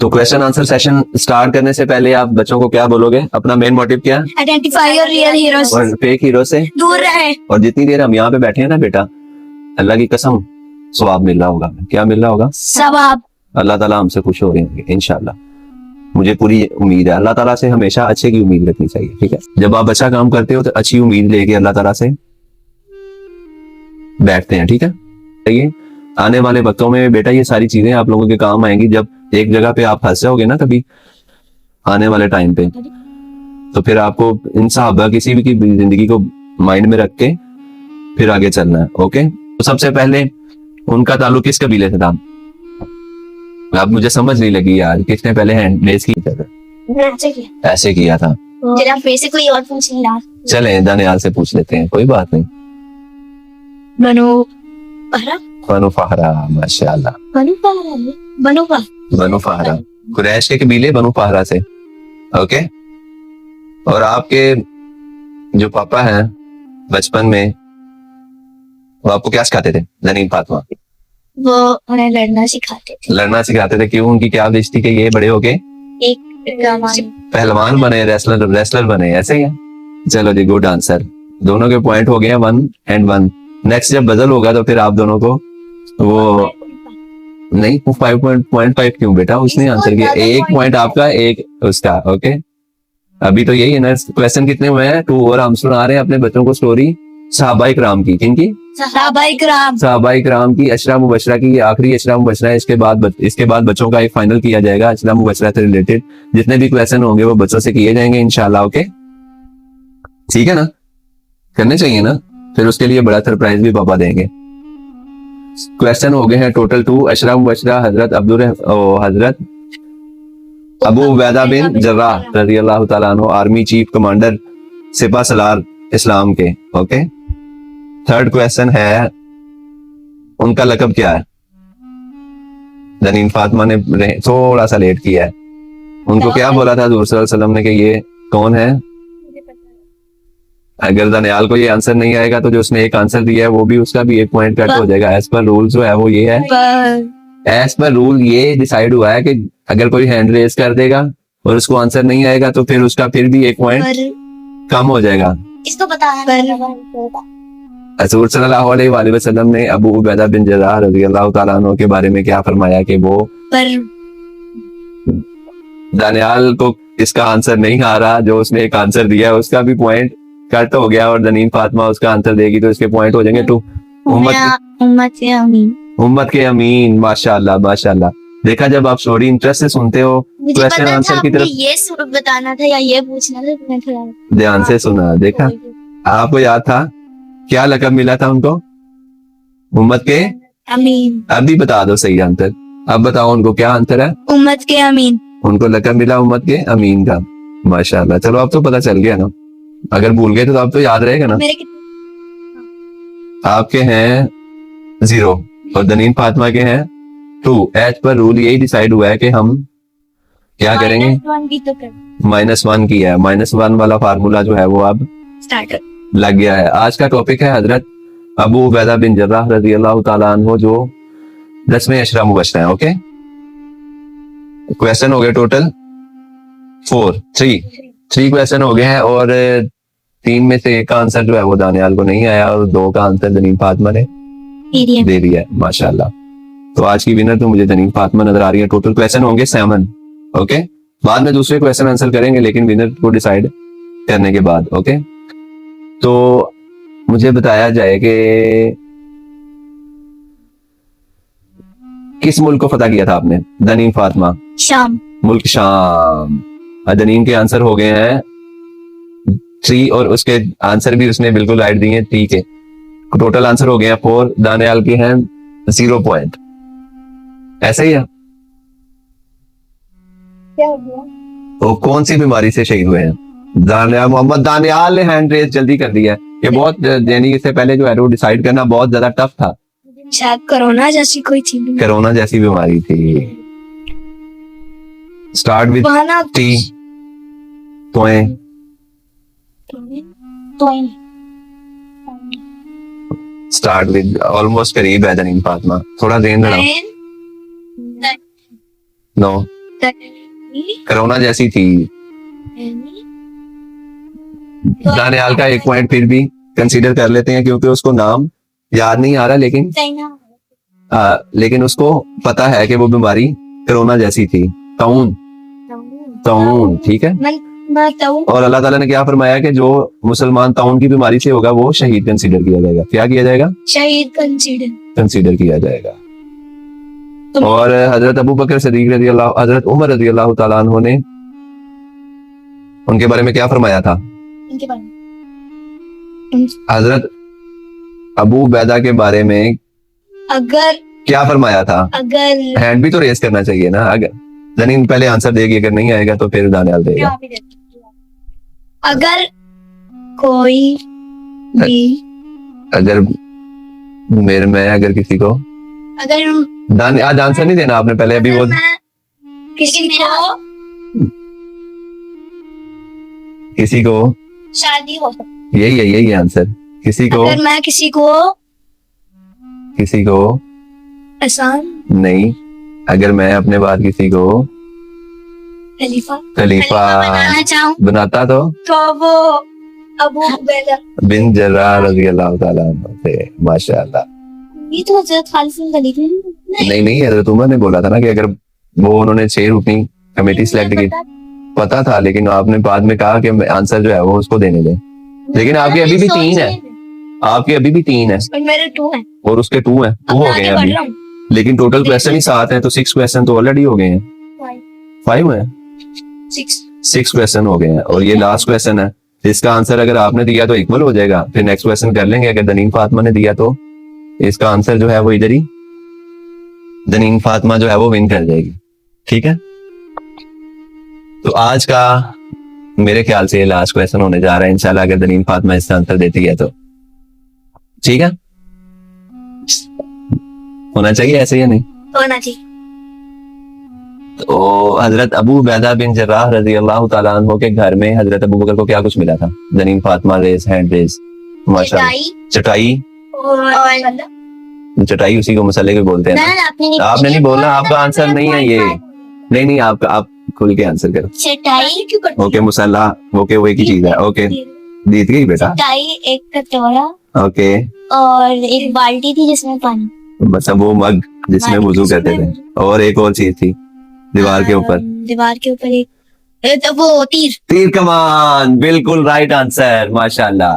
तो question answer session start करने से पहले आप बच्चों को क्या बोलोगे? अपना मेन मोटिव क्या है? आइडेंटिफाई योर रियल हीरोज और फेक हीरो से दूर रहे। और जितनी देर हम यहाँ पे बैठे हैं ना बेटा, अल्लाह की कसम सवाब मिल रहा होगा। क्या मिल रहा होगा? सवाब। अल्लाह ताला हमसे खुश हो रहे होंगे इंशाल्लाह। मुझे पूरी उम्मीद है। अल्लाह ताला से हमेशा अच्छे की उम्मीद रखनी चाहिए, ठीक है? जब आप अच्छा काम करते हो तो अच्छी उम्मीद लेके अल्लाह ताला से बैठते हैं, ठीक है? ये आने वाले वक्तों में बेटा ये सारी चीजें आप लोगों के काम आएंगी। जब एक जगह पे आप फंस जाओगे ना कभी आने वाले टाइम पे, तो फिर आपको इन साहबा किसी भी की जिंदगी को माइंड में रख के फिर आगे चलना है। ओके, तो सबसे पहले उनका ताल्लुक किस कबीले से था? अब मुझे समझ नहीं लगी यार, किसने पहले हैंड रेस किया था? ऐसे किया था। जरा वैसे कोई और पूछ लेना। चले दानियाल से पूछ लेते हैं, कोई बात नहीं। बनो पहरा, बनु फहरा, माशाल्लाह। बनो पहरा, बनो पहरा, बनु फहरा, कुरैश के कबीले बनु फहरा से। ओके, और आपके जो पापा हैं बचपन में वो आपको क्या सिखाते थे? जनीन फातिमा वो उन्हें लड़ना सिखाते थे। लड़ना सिखाते थे। क्यों? उनकी क्या विश थी कि ये बड़े होके एक पहलवान बने, रेसलर बने, ऐसे ही है? चलो जी, गुड आंसर। दोनों के पॉइंट हो गए 1 and 1। नेक्स्ट जब बदल होगा तो फिर आप दोनों को वो नहीं 5.5 क्यों बेटा? उसने आंसर किया। 1 पॉइंट आपका, 1 उसका। ओके, अभी तो यही है ना। क्वेश्चन कितने हुए हैं? 2। और हम सुना रहे हैं अपने बच्चों को स्टोरी सहाबाए किराम की। किनकी? सहाबाए किराम की। अशरा मुबशरा की, ये आखिरी अशरा मुबशरा है। इसके बाद बच्चों का एक फाइनल किया जाएगा अशरा मुबशरा से रिलेटेड। जितने भी क्वेश्चन होंगे वो बच्चों से किए जाएंगे इंशाल्लाह। ओके, ठीक है ना? करने चाहिए ना, फिर उसके लिए बड़ा सरप्राइज भी पापा देंगे। क्वेश्चन हो गए हैं टोटल 2। अशरा मुबशरा हजरत अबू उबैदा बिन जर्राह रज़ियल्लाहु ताला अन्हु, आर्मी चीफ कमांडर सिपा सलार इस्लाम के। ओके, थर्ड क्वेश्चन है उनका लकब क्या है? जनीन फातिमा ने थोड़ा सा लेट किया है। उनको क्या बोला था हज़ूर सल्लल्लाहु अलैहि वसल्लम ने कि ये कौन है? अगर दानियाल को ये आंसर नहीं आएगा तो जो उसने एक आंसर दिया है वो भी, उसका भी 1 पॉइंट कट हो जाएगा। एज पर रूल जो है वो ये है, एज पर रूल ये डिसाइड हुआ है कि अगर कोई हैंड रेस कर देगा और उसको आंसर नहीं आएगा तो फिर उसका फिर भी 1 पॉइंट कम हो जाएगा। इसको बताना हज़ूर सल्लल्लाहु अलैहि वसल्लम ने अबू उबैदा बिन जर्राह रज़ियल्लाहु ताला अन्हु के बारे में क्या फरमाया कि वो दानियाल को इसका आंसर नहीं आ रहा, जो उसने एक आंसर दिया है उसका भी पॉइंट कट हो गया और जनीन फातिमा उसका आंसर देगी तो इसके पॉइंट हो जाएंगे 2। उम्मत के अमीन, माशाल्लाह माशाल्लाह। देखा, जब आप स्टोरी इंटरेस्ट से सुनते हो क्वेश्चन आंसर की तरफ, ये बताना था या ये पूछना था, मैं थोड़ा ध्यान से सुना। देखा, आपको याद था क्या लकब मिला था उनको? उम्मत के अमीन। अभी बता दो सही आंसर। अब बताओ उनको क्या आंसर है? उम्मत के अमीन। उनको लकब मिला उम्मत के अमीन का। माशाल्लाह, चलो अब तो पता चल गया ना। अगर भूल गए तो अब तो याद रहेगा ना। आपके हैं 0 और दनीन फातिमा के हैं 2। एज पर रूल यही डिसाइड हुआ है कि हम क्या करेंगे? -1 किया है। -1 वाला फार्मूला जो है वो अब स्टार्ट लग गया है। आज का टॉपिक है हजरत अबू उबैदा बिन जर्राह रज़ियल्लाहु ताला अन्हु, जो 10वें अशरा मुबशरा है। ओके, क्वेश्चन हो गए टोटल 3 क्वेश्चन हो गए हैं और 3 में से 1 का आंसर जो है वो दानियाल को नहीं आया और 2 का आंसर जनीन फातिमा ने दे दिया है। माशाल्लाह, तो आज की विनर तो मुझे जनीन फातिमा नजर आ रही है। टोटल क्वेश्चन होंगे 7। ओके, बाद में दूसरे क्वेश्चन आंसर करेंगे लेकिन विनर को डिसाइड करने के बाद। ओके, तो मुझे बताया जाए कि किस मुल्क को फतह किया था आपने दनीन फातिमा? शाम। मुल्क शाम। दनीन के आंसर हो गए हैं 3 और उसके आंसर भी उसने बिल्कुल राइट दिए हैं 3 के। टोटल आंसर हो गए हैं 4। दानियाल के हैं 0 पॉइंट। ऐसा ही है। क्या हो गया? तो कौन सी बीमारी से शहीद हुए हैं? मोहम्मद दानियाल ने हैंड रेस जल्दी कर दिया है। ये बहुत यानी इससे पहले जो है वो डिसाइड करना बहुत ज्यादा टफ था। शायद कोरोना जैसी कोई चीज। कोरोना जैसी बीमारी थी। Start with T. Start with almost करीब है जनीन फातिमा, थोड़ा देर लड़ाओ। 9 कोरोना जैसी थी। दानियाल का एक पॉइंट फिर भी कंसीडर कर लेते हैं क्योंकि उसको नाम याद नहीं आ रहा, लेकिन उसको पता है कि वो बीमारी कोरोना जैसी थी, ताउन। ताउन, ठीक है। और अल्लाह ताला ने क्या फरमाया कि जो मुसलमान ताउन की बीमारी से होगा वो शहीद कंसीडर किया जाएगा। क्या किया जाएगा? शहीद कंसीडर किया जाएगा। और हजरत अबू बकर सिद्दीक रज़ी अल्लाह, हजरत उमर रज़ी अल्लाह तआला अन्हु ने उनके बारे में क्या फरमाया था? हजरत अबू बैदा के बारे में अगर क्या फरमाया था? अगर हैंड भी तो रेस करना चाहिए ना। अगर जनीन पहले आंसर देगी, अगर नहीं आएगा तो फिर दानियाल देगा। अगर कोई भी अगर मेरे में अगर किसी को अगर आज आंसर नहीं देना आपने, पहले अभी वो किसी को शादी हो सकती यही है आंसर। किसी को अगर मैं किसी को आसान नहीं, अगर मैं अपने बाद किसी को खलीफा खलीफा चाहूँ बनाता तो वो अबू उबैदा बिन जर्राह रज़ी अल्लाह तआला अन्हु थे। माशाअल्लाह। ये तो हजरत खालिद बिन खलीफा नहीं, हजरत उमर ने बोला था ना कि अगर वो उन्होंने 6 रुकनी कमेटी सिलेक्ट की, पता था, लेकिन आपने बाद में कहा कि आंसर जो है वो उसको देने दें। लेकिन आपके अभी भी 3 है, आपके अभी भी 3 है और मेरे 2 हैं और उसके 2 हैं, 2 हो गए हैं अभी। लेकिन टोटल क्वेश्चन ही 7 हैं, तो 6 क्वेश्चन तो ऑलरेडी हो गए हैं। 5 है, 6 क्वेश्चन हो गए हैं और ये लास्ट क्वेश्चन है। इसका आंसर अगर आपने दिया तो इक्वल हो जाएगा, फिर नेक्स्ट क्वेश्चन कर लेंगे। अगर दनीन फातिमा ने दिया तो इसका आंसर जो है वो इधर ही, दनीन फातिमा जो है वो विन कर जाएगी। ठीक है, तो आज का मेरे ख्याल से लास्ट क्वेश्चन होने जा रहा है इंशाल्लाह, अगर दनीन फातिमा इसका आंसर देती है तो। ठीक है, होना चाहिए ऐसे या नहीं होना चाहिए। तो हजरत अबू बैदा बिन जर्राह रज़ी अल्लाह तआला अन्हु के घर में हजरत अबू बकर को क्या कुछ मिला था? दनीन फातिमा रेस हैंड रेस, माशाल्लाह। चटाई, और चटाई उसी को मसले को बोलते हैं ना। आपने नहीं बोलना, आपका आंसर नहीं है ये। नहीं, आप खुल के आंसर करो। चटाई ओके, मुसल्ला, ओके, वो एक ही चीज है। ओके, जीत गई बेटा। चटाई, एक कटोरा ओके, और एक बाल्टी थी जिसमें पानी, मतलब वो मग जिसमें वुजू करते थे, और एक और चीज थी दीवार के ऊपर एक तो वो तीर कमान। बिल्कुल राइट आंसर, माशाल्लाह।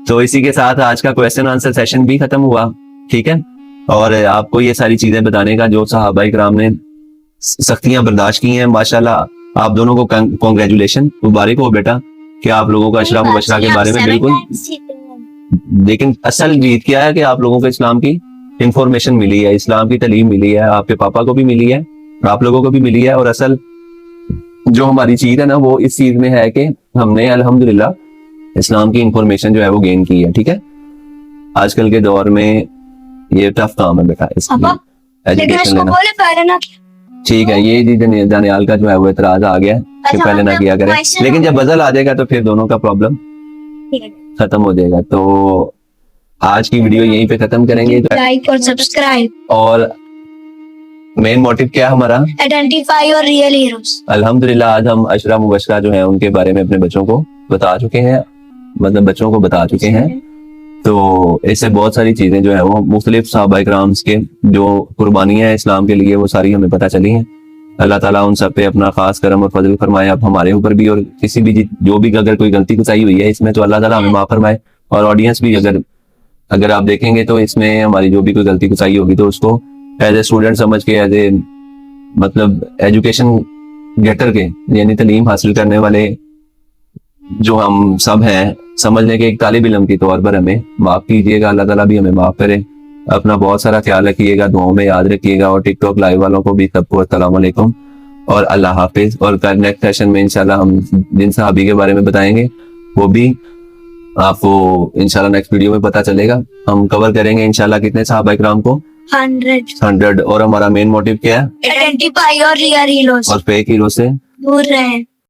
तो इसी के साथ आज का क्वेश्चन आंसर सेशन भी खत्म हुआ। ठीक है, और आपको ये सारी चीजें बताने का जो सहाबा इकराम ने सख्तियां बर्दाश्त की हैं, माशाल्लाह आप दोनों को कांग्रेचुलेशन, मुबारक हो बेटा कि आप लोगों को अशरा मुबशरा के बारे में बिल्कुल। लेकिन असल जीत क्या है कि आप लोगों को इस्लाम की इंफॉर्मेशन मिली है, इस्लाम की तालीम मिली है, आपके पापा को भी मिली है, आप लोगों को भी मिली है। और असल जो हमारी चीज है ना वो इस चीज में है कि हमने अल्हम्दुलिल्लाह इस्लाम की इंफॉर्मेशन जो है वो गेन की है। ठीक है, आजकल के दौर में ये टफ काम है बेटा, एजुकेशन लेना। ठीक है, ये दानियाल का जो है वो इतराज आ गया कि पहले ना किया करें, लेकिन जब बदल आ जाएगा तो फिर दोनों का प्रॉब्लम खत्म हो जाएगा। तो आज की वीडियो यहीं पे खत्म करेंगे। लाइक और सब्सक्राइब। और मेन मोटिव क्या हमारा? आइडेंटिफाई और रियल हीरोज। अल्हम्दुलिल्लाह आज हम अशरा मुबशरा जो है उनके बारे में अपने बच्चों को बता चुके हैं, मतलब बच्चों को बता चुके हैं। तो इससे बहुत सारी चीजें जो है वो मुख्तलिफ सहाबा इकराम के जो कुर्बानियां हैं इस्लाम के लिए वो सारी हमें पता चली हैं। अल्लाह ताला उन सब पे अपना खास करम और फजल फरमाए, अब हमारे ऊपर भी, और किसी भी जो भी अगर कोई गलती कुताई हुई है इसमें तो अल्लाह ताला हमें माफ फरमाए। और ऑडियंस भी अगर आप देखेंगे तो इसमें हमारी जो भी कोई गलती कुताई होगी तो उसको एज ए स्टूडेंट समझ के, एज ए मतलब एजुकेशन गेटर के, यानी तालीम हासिल करने वाले जो हम सब हैं, समझने के एक तालिब इल्म के तौर पर हमें माफ कीजिएगा। अल्लाह ताला भी हमें माफ करे। अपना बहुत सारा ख्याल रखिएगा, दुआओं में याद रखिएगा। और टिकटॉक लाइव वालों को भी सबको अस्सलाम वालेकुम और अल्लाह हाफिज। और कल नेक्स्ट सेशन में इंशाल्लाह हम जिन सहाबी के बारे में बताएंगे वो भी आपको इंशाल्लाह नेक्स्ट वीडियो में पता चलेगा। हम कवर करेंगे इंशाल्लाह कितने सहाबा इकराम को? 100। और हमारा मेन मोटिव क्या है? आइडेंटिफाई और रियल हीरोज और फेक हीरो से दूर रहें।